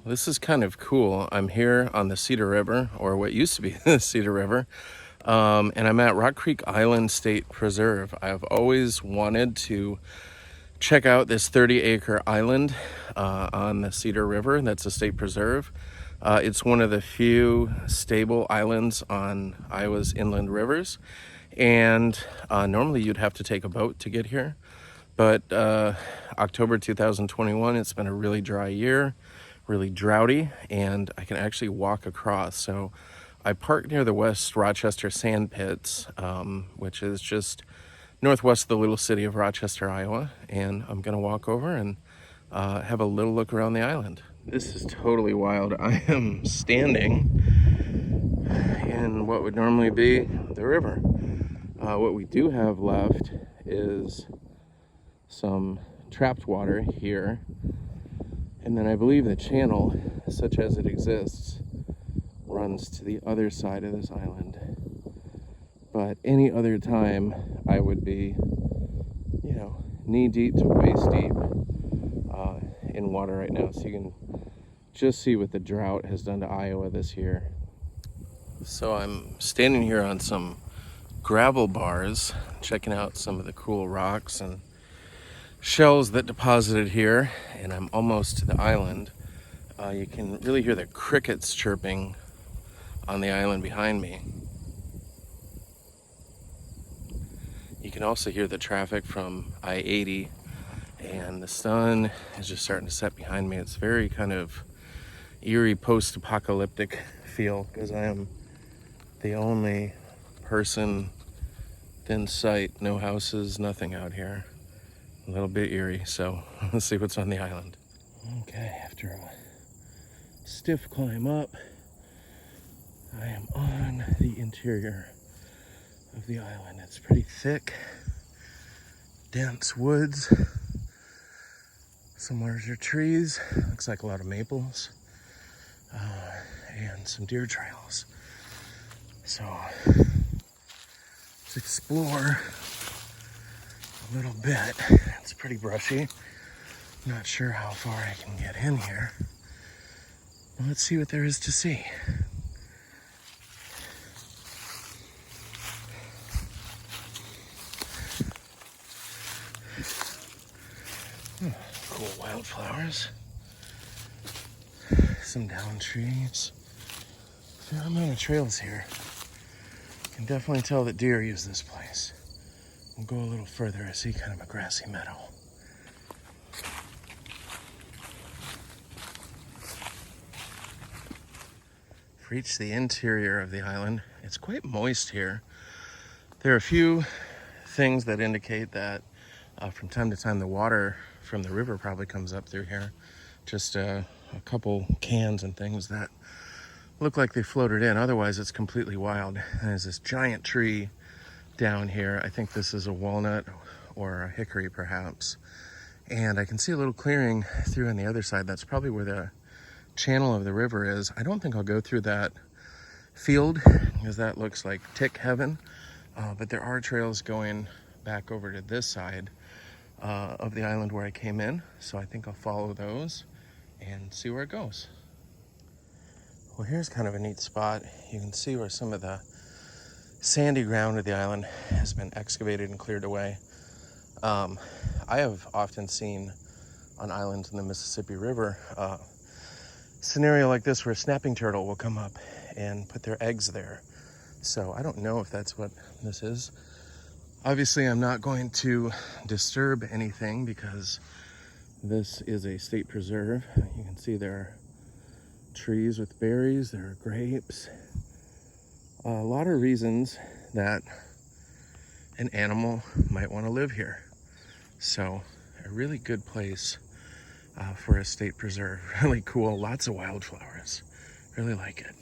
This is kind of cool. I'm here on the Cedar River, or what used to be the Cedar River, and I'm at Rock Creek Island State Preserve. I've always wanted to check out this 30-acre island on the Cedar River. That's a state preserve. It's one of the few stable islands on Iowa's inland rivers, and normally you'd have to take a boat to get here. But October 2021, it's been a really dry year, really droughty, and I can actually walk across. So I parked near the West Rochester Sand Pits, which is just northwest of the little city of Rochester, Iowa, and I'm gonna walk over and have a little look around the island. This is totally wild. I am standing in what would normally be the river. What we do have left is some trapped water here, and then I believe the channel, such as it exists, runs to the other side of this island. But any other time I would be, knee deep to waist deep in water right now. So you can just see what the drought has done to Iowa this year. So I'm standing here on some gravel bars, checking out some of the cool rocks and shells that deposited here, and I'm almost to the island. You can really hear the crickets chirping on the island behind me. You can also hear the traffic from I-80, and the sun is just starting to set behind me. It's very kind of eerie post-apocalyptic feel, because I am the only person in sight. No houses, nothing out here. A little bit eerie, so let's see what's on the island. Okay, after a stiff climb up, I am on the interior of the island. It's pretty thick, dense woods, some larger trees, looks like a lot of maples, and some deer trails. So let's explore a little bit. It's pretty brushy. I'm not sure how far I can get in here. Well, let's see what there is to see. Cool wildflowers. Some down trees. Fair amount of trails here. You can definitely tell that deer use this place. We'll go a little further. I see kind of a grassy meadow. We've reached the interior of the island. It's quite moist here. There are a few things that indicate that from time to time the water from the river probably comes up through here. Just a couple cans and things that look like they floated in. Otherwise, it's completely wild. And there's this giant tree down here. I think this is a walnut or a hickory perhaps. And I can see a little clearing through on the other side. That's probably where the channel of the river is. I don't think I'll go through that field because that looks like tick heaven. But there are trails going back over to this side of the island where I came in. So I think I'll follow those and see where it goes. Well, here's kind of a neat spot. You can see where some of the sandy ground of the island has been excavated and cleared away. I have often seen on islands in the Mississippi River a scenario like this where a snapping turtle will come up and put their eggs there. So I don't know if that's what this is. Obviously, I'm not going to disturb anything because this is a state preserve. You can see there are trees with berries, there are grapes. A lot of reasons that an animal might want to live here. So a really good place for a state preserve. Really cool, lots of wildflowers. Really like it.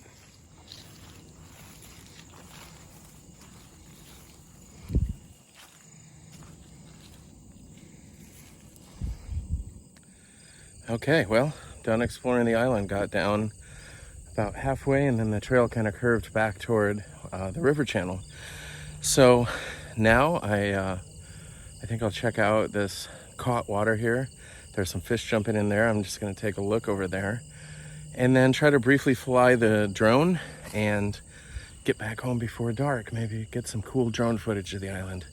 Okay, well, done exploring the island. Got down about halfway, and then the trail kind of curved back toward the river channel. So now I think I'll check out this caught water here. There's some fish jumping in there. I'm just going to take a look over there and then try to briefly fly the drone and get back home before dark. Maybe get some cool drone footage of the island.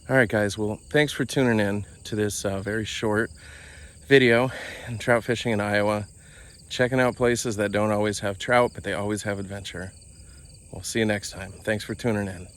All right, guys. Well, thanks for tuning in to this very short video on trout fishing in Iowa. Checking out places that don't always have trout, but they always have adventure. We'll see you next time. Thanks for tuning in.